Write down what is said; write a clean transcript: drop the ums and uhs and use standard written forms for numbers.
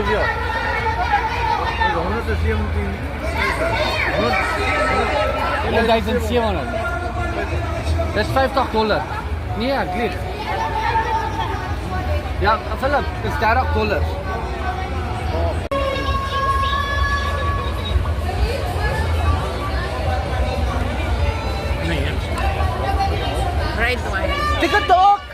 studio. 1700. That's 5 toch dollar. Nee, agreed. Ja, Philip, it's $30. Red wine. Tikatok!